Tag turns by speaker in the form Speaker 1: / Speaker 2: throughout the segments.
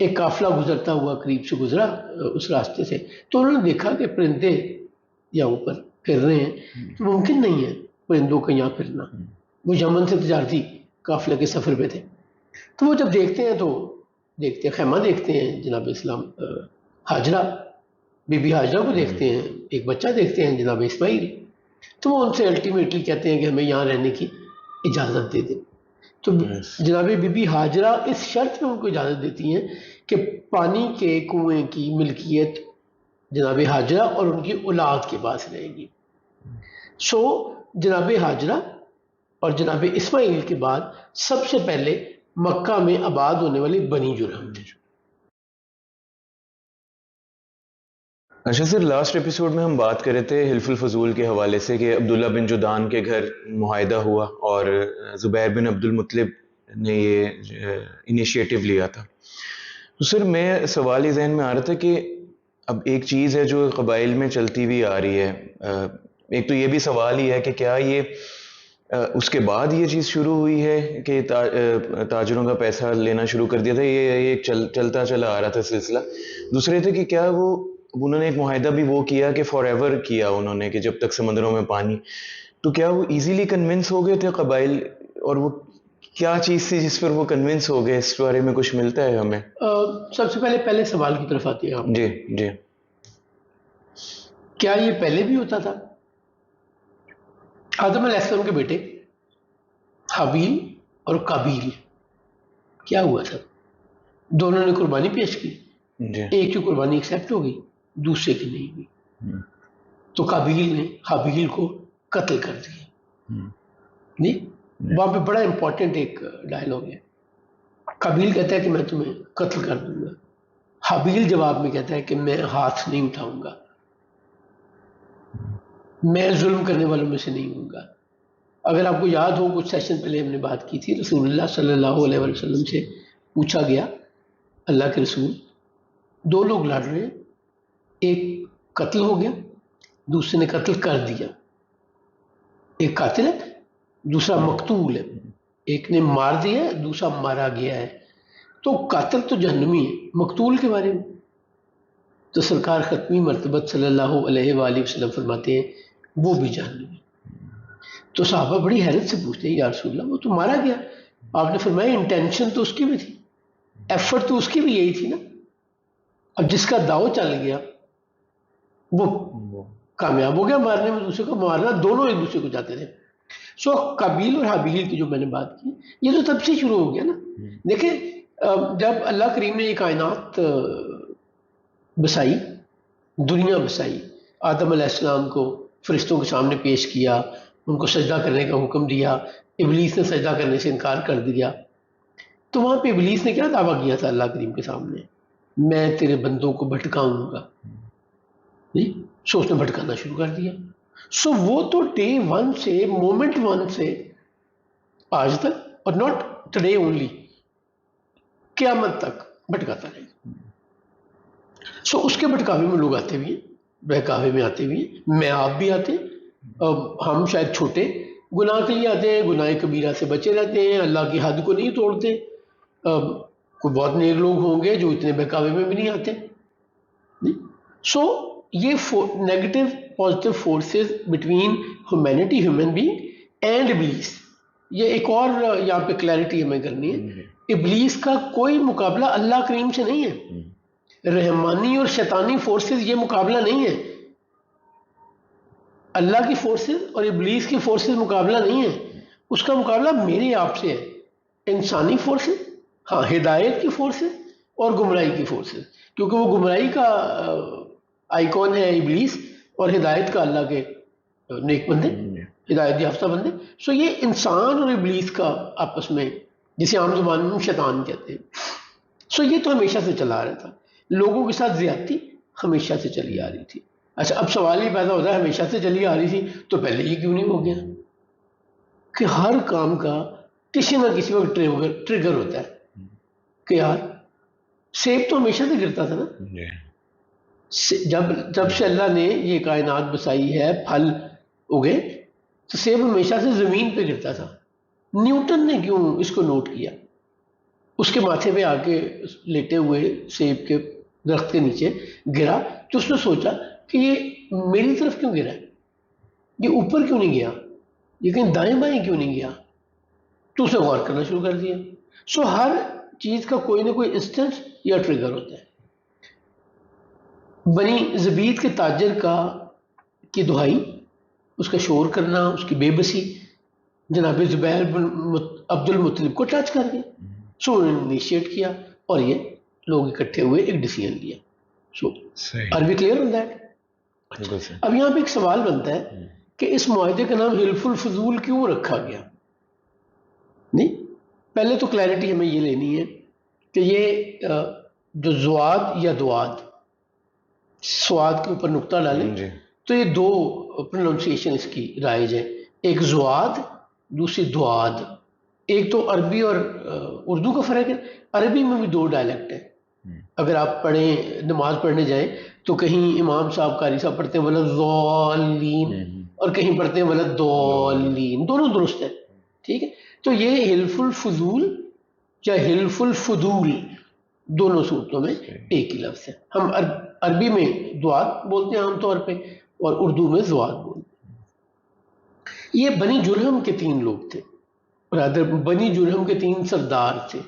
Speaker 1: ایک قافلہ گزرتا ہوا قریب سے گزرا اس راستے سے، تو انہوں نے دیکھا کہ پرندے یہاں اوپر پھر رہے ہیں، تو ممکن نہیں ہے پرندوں کا یہاں پھرنا، وہ یمن سے تجارتی قافلے کے سفر پہ تھے۔ تو وہ جب دیکھتے ہیں تو دیکھتے ہیں خیمہ، دیکھتے ہیں جناب اسلام ہاجرہ، بی بی ہاجرہ کو دیکھتے ہیں، ایک بچہ دیکھتے ہیں جناب اسماعیل، تو وہ ان سے الٹیمیٹلی کہتے ہیں کہ ہمیں یہاں رہنے کی اجازت دے دیں۔ تو جناب بی بی ہاجرہ اس شرط میں ان کو اجازت دیتی ہیں کہ پانی کے کنویں کی ملکیت جناب ہاجرہ اور ان کی اولاد کے پاس رہے گی۔ سو جناب ہاجرہ اور جناب اسماعیل کے بعد سب سے پہلے مکہ میں آباد ہونے والی بنی جرہم تھے۔
Speaker 2: اچھا سر، لاسٹ ایپیسوڈ میں ہم بات کر رہے تھے حلف الفضول کے حوالے سے کہ عبداللہ بن جدعان کے گھر معاہدہ ہوا اور زبیر بن عبد المطلب نے یہ انیشیٹو لیا تھا۔ تو سر میں سوال ہی ذہن میں آ رہا تھا کہ اب ایک چیز ہے جو قبائل میں چلتی ہوئی آ رہی ہے، ایک تو یہ بھی سوال ہی ہے کہ کیا یہ اس کے بعد یہ چیز شروع ہوئی ہے کہ تاجروں کا پیسہ لینا شروع کر دیا تھا، یہ ایک چلتا چلا آ رہا تھا سلسلہ۔ دوسرے تھے کہ کیا وہ انہوں نے ایک معاہدہ بھی وہ کیا کہ فار ایور کیا انہوں نے، کہ جب تک سمندروں میں پانی، تو کیا وہ ایزیلی کنونس ہو گئے تھے قبائل، اور وہ کیا چیز تھی جس پر وہ کنونس ہو گئے؟ اس بارے میں کچھ ملتا ہے ہمیں؟
Speaker 1: سب سے پہلے سوال کی طرف آتے ہیں آپ۔
Speaker 2: جی جی،
Speaker 1: کیا یہ پہلے بھی ہوتا تھا؟ آدم علیہ السلام کے بیٹے حابیل اور قابیل، کیا ہوا تھا؟ دونوں نے قربانی پیش کی، ایک کی قربانی ایکسیپٹ ہو گئی، دوسرے کی نہیں ہوئی، تو قابیل نے حابیل کو قتل کر دیا۔ نہیں، وہاں پہ بڑا امپورٹنٹ ایک ڈائلاگ ہے۔ قابیل کہتا ہے کہ میں تمہیں قتل کر دوں گا، حابیل جواب میں کہتا ہے کہ میں ہاتھ نہیں اٹھاؤں گا، میں ظلم کرنے والوں میں سے نہیں ہوں گا۔ اگر آپ کو یاد ہو، کچھ سیشن پہلے ہم نے بات کی تھی، رسول اللہ صلی اللہ علیہ وسلم سے پوچھا گیا، اللہ کے رسول دو لوگ لڑ رہے ہیں، ایک قتل ہو گیا، دوسرے نے قتل کر دیا، ایک قاتل ہے دوسرا مقتول ہے، ایک نے مار دیا ہے دوسرا مارا گیا ہے، تو قاتل تو جہنمی ہے، مقتول کے بارے میں تو سرکار ختمی مرتبت صلی اللہ علیہ وآلہ وسلم فرماتے ہیں وہ بھی جہنمی ہے۔ تو صحابہ بڑی حیرت سے پوچھتے ہیں یا رسول اللہ وہ تو مارا گیا، آپ نے فرمایا انٹینشن تو اس کی بھی تھی، ایفرٹ تو اس کی بھی یہی تھی نا، اب جس کا داؤ چل گیا وہ کامیاب ہو گیا مارنے میں، دوسرے کو مارنا، دونوں ایک دوسرے کو جاتے تھے۔ سو قابیل اور حابیل کی جو میں نے بات کی، یہ تو تب سے شروع ہو گیا نا۔ دیکھیں جب اللہ کریم نے یہ کائنات بسائی، دنیا بسائی، آدم علیہ السلام کو فرشتوں کے سامنے پیش کیا، ان کو سجدہ کرنے کا حکم دیا، ابلیس نے سجدہ کرنے سے انکار کر دیا، تو وہاں پہ ابلیس نے کیا دعویٰ کیا تھا اللہ کریم کے سامنے؟ میں تیرے بندوں کو بھٹکاؤں گا، نہیں؟ سو اس نے بھٹکانا شروع کر دیا۔ سو وہ تو ڈے ون سے، مومنٹ ون سے آج تک، اور ناٹ ٹوڈے اونلی، قیامت تک بھٹکاتا رہے گا۔ سو اس کے بھٹکاوے میں لوگ آتے بھی ہیں، بہکاوے میں آتے بھی ہیں، میں آپ بھی آتے ہیں، ہم شاید چھوٹے گناہ کے لیے آتے ہیں، گناہ کبیرہ سے بچے رہتے ہیں، اللہ کی حد کو نہیں توڑتے، کوئی بہت نیک لوگ ہوں گے جو اتنے بہکاوے میں بھی نہیں آتے۔ سو یہ negative positive forces between humanity, human being and ابلیس، یہ ایک اور یہاں پہ کلیئرٹی ہمیں کرنی ہے۔ ابلیس کا کوئی مقابلہ اللہ کریم سے نہیں ہے، رحمانی اور شیطانی فورسز یہ مقابلہ نہیں ہے، اللہ کی فورسز اور ابلیس کی فورسز مقابلہ نہیں ہے، اس کا مقابلہ میرے آپ سے ہے، انسانی فورسز، ہاں ہدایت کی فورسز اور گمراہی کی فورسز، کیونکہ وہ گمراہی کا آئیکن ہے ابلیس اور ہدایت کا اللہ کے نیک بندے، ہدایت یافتہ بندے۔ سو یہ انسان اور ابلیس کا آپس میں، جسے عام زبان میں شیطان کہتے ہیں، سو یہ تو ہمیشہ سے چلا آ رہا تھا، لوگوں کے ساتھ زیادتی ہمیشہ سے چلی آ رہی تھی۔ اچھا اب سوال یہ پیدا ہوتا ہے ہمیشہ سے چلی آ رہی تھی تو پہلے یہ کیوں نہیں ہو گیا؟ کہ ہر کام کا کسی نہ کسی وقت ٹریگر ہوتا ہے کہ یار سیب تو ہمیشہ سے گرتا تھا نا، جب سے اللہ نے یہ کائنات بسائی ہے، پھل اگے تو سیب ہمیشہ سے زمین پہ گرتا تھا، نیوٹن نے کیوں اس کو نوٹ کیا؟ اس کے ماتھے پہ آ کے لیٹے ہوئے سیب کے درخت کے نیچے گرا، تو اس نے سوچا کہ یہ میری طرف کیوں گرا ہے، یہ اوپر کیوں نہیں گیا، یہ کہیں دائیں بائیں کیوں نہیں گیا، تو اسے غور کرنا شروع کر دیا۔ سو ہر چیز کا کوئی نہ کوئی انسٹنس یا ٹریگر ہوتا ہے۔ بنی زبید کے تاجر کی دہائی، اس کا شور کرنا، اس کی بے بسی جناب زبیر بن عبد المطلب کو ٹچ کر گیا۔ سو انہوں نے انیشیٹ کیا اور یہ لوگ اکٹھے ہوئے، ایک ڈیسیژن لیا۔ سو عربی کلیئر ہوتا ہے۔ اب یہاں پہ ایک سوال بنتا ہے کہ اس معاہدے کا نام حلف الفضول کیوں رکھا گیا؟ نہیں، پہلے تو کلیئرٹی ہمیں یہ لینی ہے کہ یہ جو زواد یا دواد، سواد کے اوپر نقطہ ڈالیں تو یہ دو پروننسیشن اس کی رائج ہے، ایک زواد، دوسری دواد۔ ایک تو عربی اور اردو کا فرق ہے، عربی میں بھی دو ڈائلیکٹ ہے۔ اگر آپ پڑھیں، نماز پڑھنے جائیں تو کہیں امام صاحب قاری صاحب پڑھتے ہیں ولضالین اور کہیں پڑھتے ہیں ولضالین، دونوں درست ہے، ٹھیک ہے۔ تو یہ حلف الفضول یا حلف الفضول دونوں صورتوں میں ایک ہی لفظ ہے۔ ہم عربی میں دواد بولتے ہیں عام طور پہ اور اردو میں زواد بولتے ہیں۔ یہ بنی جرہم کے 3 لوگ تھے، بنی جرہم کے 3 سردار تھے،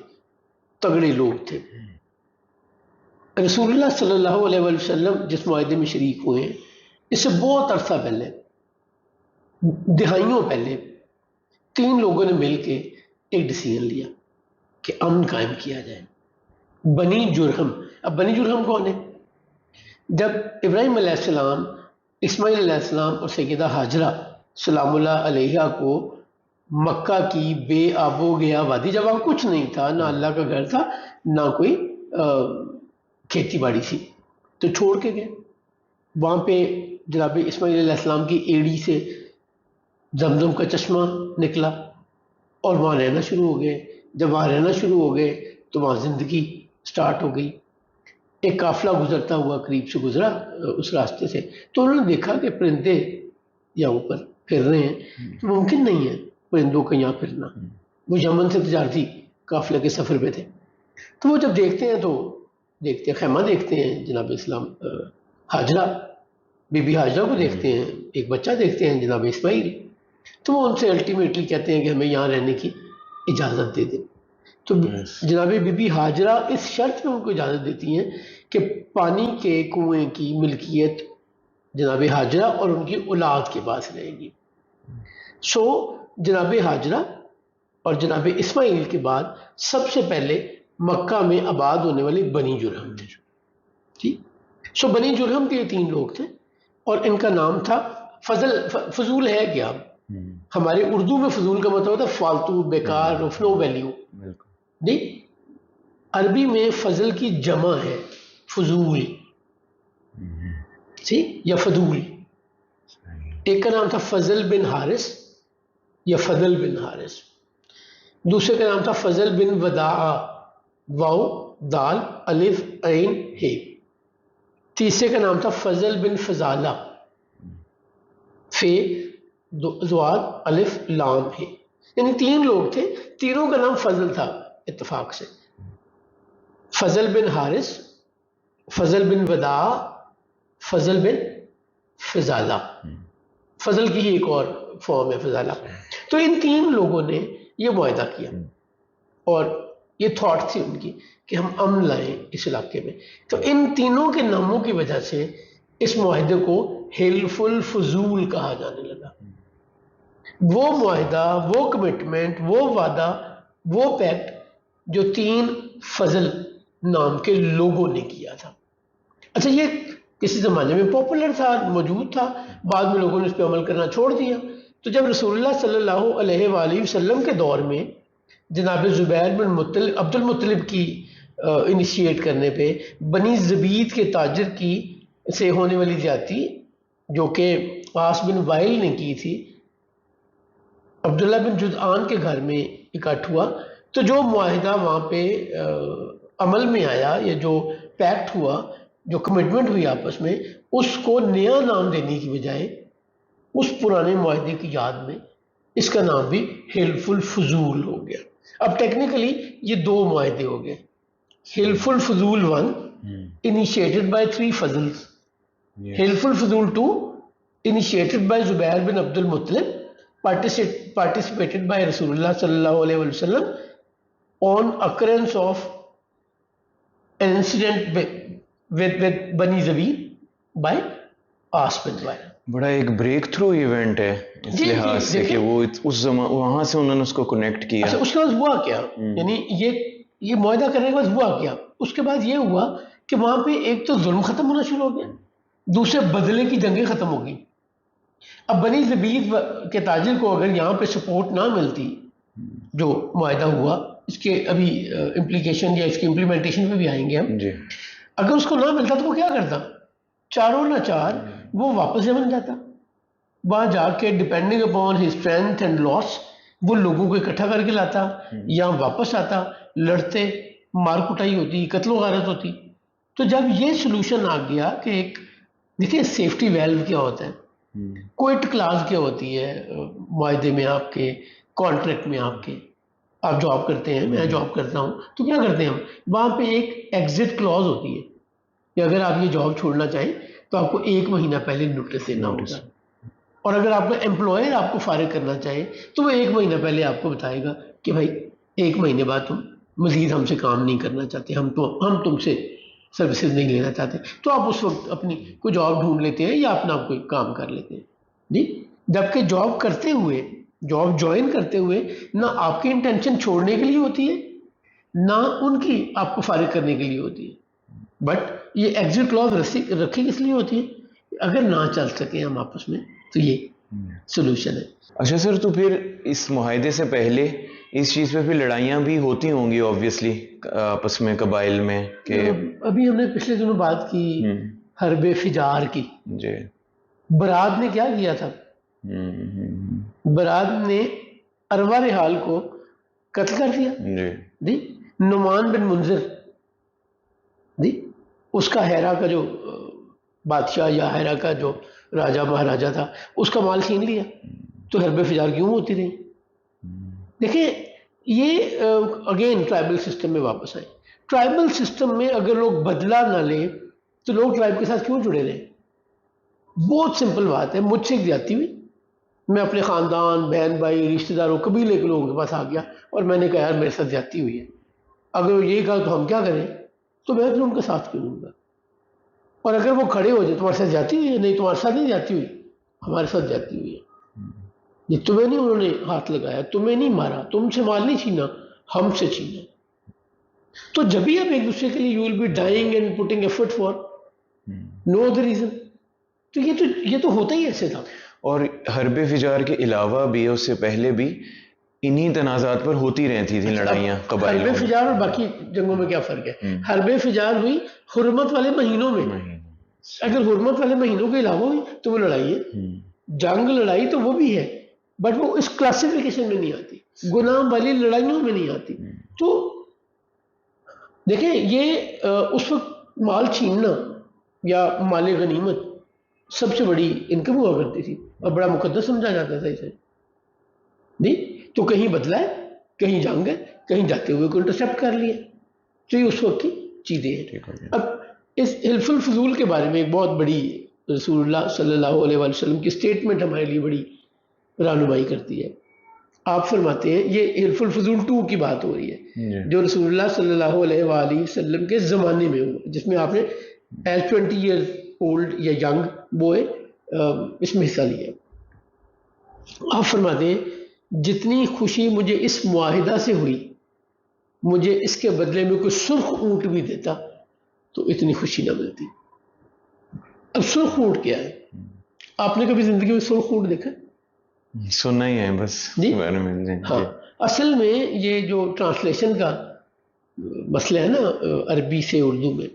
Speaker 1: تگڑے لوگ تھے۔ رسول اللہ صلی اللہ علیہ وسلم جس معاہدے میں شریک ہوئے ہیں، اس سے بہت عرصہ پہلے، دہائیوں پہلے، 3 لوگوں نے مل کے ایک ڈیسیژن لیا کہ امن قائم کیا جائے۔ بنی جرہم، اب بنی جرہم کون ہے؟ جب ابراہیم علیہ السلام، اسماعیل علیہ السلام اور سیدہ ہاجرہ سلام اللہ علیہا کو مکہ کی بے آب و گیا وادی، جب وہاں کچھ نہیں تھا، نہ اللہ کا گھر تھا، نہ کوئی کھیتی باڑی تھی، تو چھوڑ کے گئے۔ وہاں پہ جناب اسماعیل علیہ السلام کی ایڑی سے زمزم کا چشمہ نکلا اور وہاں رہنا شروع ہو گئے۔ جب وہاں رہنا شروع ہو گئے تو وہاں زندگی سٹارٹ ہو گئی۔ ایک قافلہ گزرتا ہوا قریب سے گزرا اس راستے سے، تو انہوں نے دیکھا کہ پرندے یہاں اوپر پھر رہے ہیں، تو ممکن نہیں ہے پرندوں کا یہاں پھرنا۔ وہ یمن سے تجارتی قافلے کے سفر پہ تھے، تو وہ جب دیکھتے ہیں تو دیکھتے ہیں خیمہ، دیکھتے ہیں جناب اسلام ہاجرہ، بی بی ہاجرہ کو دیکھتے ہیں، ایک بچہ دیکھتے ہیں جناب اسماعیل، تو وہ ان سے الٹیمیٹلی کہتے ہیں کہ ہمیں یہاں رہنے کی اجازت دے دیں۔ تو جناب بی بی ہاجرہ اس شرط میں ان کو اجازت دیتی ہیں کہ پانی کے کنویں کی ملکیت جناب ہاجرہ اور ان کی اولاد کے پاس رہے گی۔ سو جناب ہاجرہ اور جناب اسماعیل کے بعد سب سے پہلے مکہ میں آباد ہونے والی بنی جرہم تھے، ٹھیک۔ سو بنی جرہم کے یہ 3 لوگ تھے اور ان کا نام تھا فضل۔ فضول ہے کیا؟ ہمارے اردو میں فضول کا مطلب ہوتا ہے فالتو، بیکار، آف نو ویلیو۔ نہیں، عربی میں فضل کی جمع ہے فضول، یا فضول۔ ایک کا نام تھا فضل بن حارث یا فضل بن حارث، دوسرے کا نام تھا فضل بن وداع، واو دال الف عین ہے، تیسرے کا نام تھا فضل بن فضالہ، فے زواد الف لام ہے۔ یعنی 3 لوگ تھے، تینوں کا نام فضل تھا اتفاق سے، فضل بن حارث، فضل بن وداع، فضل بن فضالہ۔ فضل کی ہی ایک اور فارم ہے فضالہ۔ تو ان 3 لوگوں نے یہ معاہدہ کیا اور یہ تھاٹ تھی ان کی کہ ہم امن لائیں اس علاقے میں۔ تو ان تینوں کے ناموں کی وجہ سے اس معاہدے کو حلف الفضول کہا جانے لگا۔ وہ معاہدہ، وہ کمٹمنٹ، وہ وعدہ، وہ پیکٹ جو 3 فضل نام کے لوگوں نے کیا تھا۔ اچھا، یہ کسی زمانے میں پاپولر تھا، موجود تھا، بعد میں لوگوں نے اس پہ عمل کرنا چھوڑ دیا۔ تو جب رسول اللہ صلی اللہ علیہ وآلہ وسلم کے دور میں جناب زبیر بن عبد المطلب کی انیشیٹ کرنے پہ بنی زبید کے تاجر کی سے ہونے والی زیادتی جو کہ عاص بن وائل نے کی تھی، عبداللہ بن جدعان کے گھر میں اکٹھ ہوا، تو جو معاہدہ وہاں پہ عمل میں آیا یا جو پیکٹ ہوا، جو کمٹمنٹ ہوئی آپس میں، اس کو نیا نام دینے کی بجائے اس پرانے معاہدے کی یاد میں اس کا نام بھی حلف الفضول ہو گیا۔ اب ٹیکنیکلی یہ 2 معاہدے ہو گئے. حلف الفضول 1 initiated by 3 فضلز. حلف الفضول 2 initiated by Zubair bin Abdul Muttalib, participated by رسول اللہ صلی اللہ علیہ وسلم on occurrence of an incident with بنی زبیر by عاص بن وائل.
Speaker 2: بڑا ایک بریک تھرو ایونٹ ہے اس لحاظ سے کہ وہ اس وہاں سے انہوں نے اس کو کنیکٹ کیا.
Speaker 1: اچھا اس کے بعد ہوا کیا, یعنی یہ معاہدہ کرنے کے بعد ہوا کیا؟ اس کے بعد یہ ہوا کہ وہاں پہ ایک تو ظلم ختم ہونا شروع ہو گیا, دوسرے بدلے کی جنگیں ختم ہو گئی. اب بنی زبیر کے تاجر کو اگر یہاں پہ سپورٹ نہ ملتی, جو معاہدہ ہوا اس کے ابھی امپلیکیشن یا اس کی امپلیمنٹیشن پہ بھی آئیں گے ہم, اگر اس کو نہ ملتا تو وہ کیا کرتا؟ چاروں نہ چار وہ واپس یمن جاتا, وہاں جا کے depending upon his strength and loss وہ لوگوں کو اکٹھا کر کے لاتا, یہاں واپس آتا, لڑتے, مار کٹائی ہوتی, قتل و غارت ہوتی. تو جب یہ سلوشن آ گیا کہ ایک دیکھیں سیفٹی ویلو کیا ہوتا ہے, کوئٹ کلاس کیا ہوتی ہے معاہدے میں, آپ کے کانٹریکٹ میں, آپ جاب کرتے ہیں, میں جاب کرتا ہوں, تو کیا کرتے ہیں ہم وہاں پہ ایک ایگزٹ کلوز ہوتی ہے کہ اگر آپ یہ جاب چھوڑنا چاہیں تو آپ کو 1 مہینہ پہلے نوٹس دینا ہوگا, اور اگر آپ کا امپلائر آپ کو فارغ کرنا چاہے تو وہ 1 مہینہ پہلے آپ کو بتائے گا کہ بھائی 1 مہینے بعد تم مزید ہم سے کام نہیں کرنا چاہتے, ہم تم سے سروسز نہیں لینا چاہتے, تو آپ اس وقت اپنی کوئی جاب ڈھونڈ لیتے ہیں یا اپنا کوئی کام کر لیتے ہیں جی. جبکہ جاب کرتے ہوئے, جاب جوائن کرتے ہوئے نہ آپ کی انٹینشن چھوڑنے کے لیے ہوتی ہے, نہ ان کی آپ کو فارغ کرنے کے لیے ہوتی ہے, بٹ یہ ایگزٹ کلوز رکھی کس لیے ہوتی ہے؟ اگر نہ چل سکے ہم آپس میں تو یہ سولوشن ہے.
Speaker 2: اچھا سر, تو پھر اس معاہدے سے پہلے اس چیز پہ پھر لڑائیاں بھی ہوتی ہوں گی اوبویسلی آپس میں قبائل میں, کہ
Speaker 1: ابھی ہم نے پچھلے دنوں بات کی حرب فجار کی.
Speaker 2: جی,
Speaker 1: براد نے کیا کیا تھا؟ براد نے اروا رحال کو قتل کر دیا جی. نعمان بن منذر جی, اس کا ہیرا کا جو بادشاہ یا ہیرا کا جو راجہ مہاراجا تھا, اس کا مال چھین لیا. تو حرب فجار کیوں ہوتی رہی؟ دیکھیں یہ اگین ٹرائبل سسٹم میں واپس آئے. ٹرائبل سسٹم میں اگر لوگ بدلہ نہ لیں تو لوگ ٹرائب کے ساتھ کیوں جڑے رہے؟ بہت سمپل بات ہے. مجھ سے ایک زیادتی ہوئی, میں اپنے خاندان, بہن بھائی, رشتہ داروں, قبیلے کے لوگوں کے پاس آ گیا اور میں نے کہا یار میرے ساتھ زیادتی ہوئی ہے, اگر یہ کہا تو ہم کیا کریں, تو میں پھر ان کے ساتھ کیوں دوں گا. اور اگر وہ کھڑے ہو جائے تمہارے ساتھ زیادتی ہوئی ہے, نہیں تمہارے ساتھ نہیں زیادتی ہوئی, ہمارے ساتھ زیادتی ہوئی ہے, یہ تمہیں نہیں انہوں نے ہاتھ لگایا, تمہیں نہیں مارا, تم سے مال نہیں چھینا, ہم سے چھینا. تو جب بھی آپ ایک دوسرے کے لیے you will be dying and putting effort for no other reason, تو یہ تو ہوتا ہی ایسے تھا.
Speaker 2: اور حرب فجار کے علاوہ بھی اس سے پہلے بھی انہی تنازعات پر ہوتی رہتی تھیں لڑائیاں قبائل.
Speaker 1: حرب فجار اور باقی جنگوں میں کیا فرق ہے؟ حرب فجار ہوئی حرمت والے مہینوں میں, اگر حرمت والے مہینوں کے علاوہ ہوئی تو وہ لڑائی ہے. جنگ لڑائی تو وہ بھی ہے, بٹ وہ اس کلاسیفیکیشن میں نہیں آتی, گناہ والی لڑائیوں میں نہیں آتی. تو دیکھیں یہ اس وقت مال چھیننا یا مال غنیمت سب سے بڑی انکم ہوا کرتی تھی اور بڑا مقدس سمجھا جاتا تھا اسے نہیں. تو کہیں بدلا ہے, کہیں جنگ ہے, کہیں جاتے ہوئے کو انٹرسپٹ کر لیا, تو یہ اس وقت کی چیزیں ہیں. اب اس حلف الفضول کے بارے میں ایک بہت بڑی رسول اللہ صلی اللہ علیہ وسلم کی اسٹیٹمنٹ ہمارے لیے بڑی رہنمائی کرتی ہے. آپ فرماتے ہیں, یہ حلف الفضول 2 کی بات ہو رہی ہے جو رسول اللہ صلی اللہ علیہ وآلہ وسلم کے زمانے میں ہوا, جس میں آپ نے ایز 20 ایئرز اولڈ یا ینگ بوائے اس میں حصہ لیا. آپ فرماتے ہیں جتنی خوشی مجھے اس معاہدہ سے ہوئی, مجھے اس کے بدلے میں کوئی سرخ اونٹ بھی دیتا تو اتنی خوشی نہ ملتی. اب سرخ اونٹ کیا ہے؟ آپ نے کبھی زندگی میں سرخ اونٹ دیکھا؟
Speaker 2: سننا ہی ہے بس
Speaker 1: جی
Speaker 2: بارے میں.
Speaker 1: ہاں, اصل میں یہ جو ٹرانسلیشن کا مسئلہ ہے نا عربی سے اردو میں,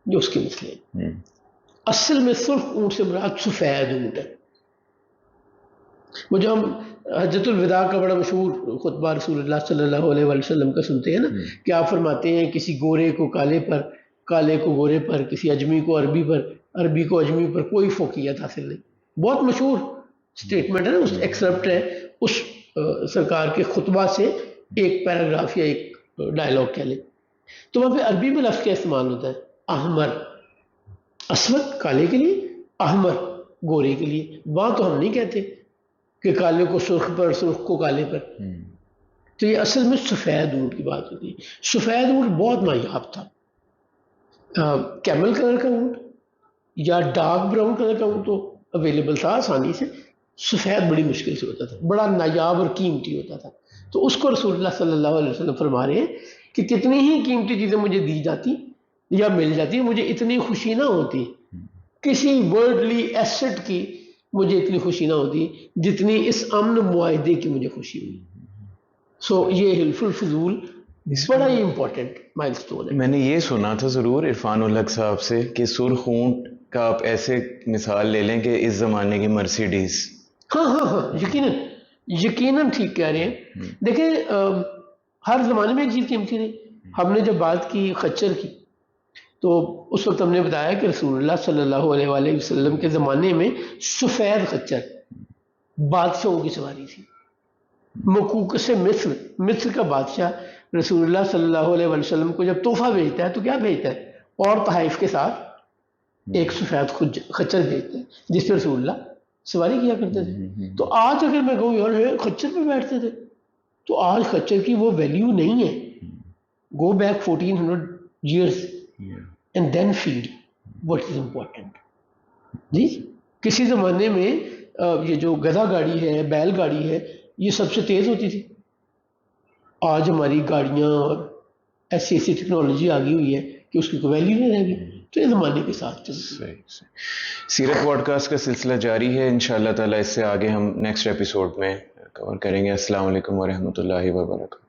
Speaker 1: جو اس کے مسئلے ہیں, اصل میں سرخ اونٹ سے مراد سفید اونٹ ہے. وہ جو ہم حجۃ الوداع کا بڑا مشہور خطبہ رسول اللہ صلی اللہ علیہ وسلم کا سنتے ہیں نا, کہ آپ فرماتے ہیں کسی گورے کو کالے پر, کالے کو گورے پر, کسی اجمی کو عربی پر, عربی کو اجمی پر کوئی فوقیت حاصل نہیں. بہت مشہور اسٹیٹمنٹ ہے نا, اس ایکسرپٹ ہے اس سرکار کے خطبہ سے ایک پیراگراف یا ایک ڈائلاگ کہہ لیں، تو وہاں پہ عربی میں لفظ کیا استعمال ہوتا ہے؟ احمر، اسود کالے کے لیے، احمر گورے کے لیے. وہاں تو ہم نہیں کہتے کہ کالے کو سرخ پر، سرخ کو کالے پر. تو یہ اصل میں سفید اونٹ کی بات ہوتی ہے. سفید اونٹ بہت نایاب تھا. کیمل کلر کا اونٹ یا ڈارک براؤن کلر کا اونٹ تو اویلیبل تھا آسانی سے. سفید بڑی مشکل سے ہوتا تھا، بڑا نایاب اور قیمتی ہوتا تھا. تو اس کو رسول اللہ صلی اللہ علیہ وسلم فرما رہے ہیں کہ کتنی ہی قیمتی چیزیں مجھے دی جاتی یا مل جاتی، مجھے اتنی خوشی نہ ہوتی کسی ورڈلی ایسٹ کی، مجھے اتنی خوشی نہ ہوتی جتنی اس امن معاہدے کی مجھے خوشی ہوئی. سو یہ حلف الفضول بڑا ہی امپورٹنٹ مائل سٹون ہے.
Speaker 2: میں نے یہ سنا تھا ضرور عرفان الحق صاحب سے کہ سرخ اونٹ کا آپ ایسے مثال لے لیں کہ اس زمانے کی مرسیڈیز.
Speaker 1: ہاں یقیناً ٹھیک کہہ رہے ہیں. دیکھیں ہر زمانے میں ایک چیز قیمتی نہیں. ہم نے جب بات کی خچر کی تو اس وقت ہم نے بتایا کہ رسول اللہ صلی اللہ علیہ وآلہ وسلم کے زمانے میں سفید خچر بادشاہوں کی سواری تھی. مکوک سے مصر کا بادشاہ رسول اللہ صلی اللہ علیہ وآلہ وسلم کو جب تحفہ بھیجتا ہے تو کیا بھیجتا ہے؟ اور تحائف کے ساتھ ایک سفید خچر بھیجتا ہے جس پہ رسول اللہ سواری کیا کرتے تھے. تو آج اگر میں کہوں یار خچر پہ بیٹھتے تھے تو آج خچر کی وہ ویلیو نہیں ہے. Go back 1400 years and then feed what is important. جی کسی زمانے میں یہ جو گدھا گاڑی ہے، بیل گاڑی ہے، یہ سب سے تیز ہوتی تھی. آج ہماری گاڑیاں اور ایسی ٹیکنالوجی آ گئی ہوئی ہے کہ اس کی کوئی ویلیو نہیں رہ گئی. تو یہ زمانے کے ساتھ
Speaker 2: سیرت پوڈ کاسٹ کا سلسلہ جاری ہے. انشاءاللہ تعالیٰ اس سے آگے ہم نیکسٹ ایپیسوڈ میں کور کریں گے. السلام علیکم ورحمۃ اللہ وبرکاتہ.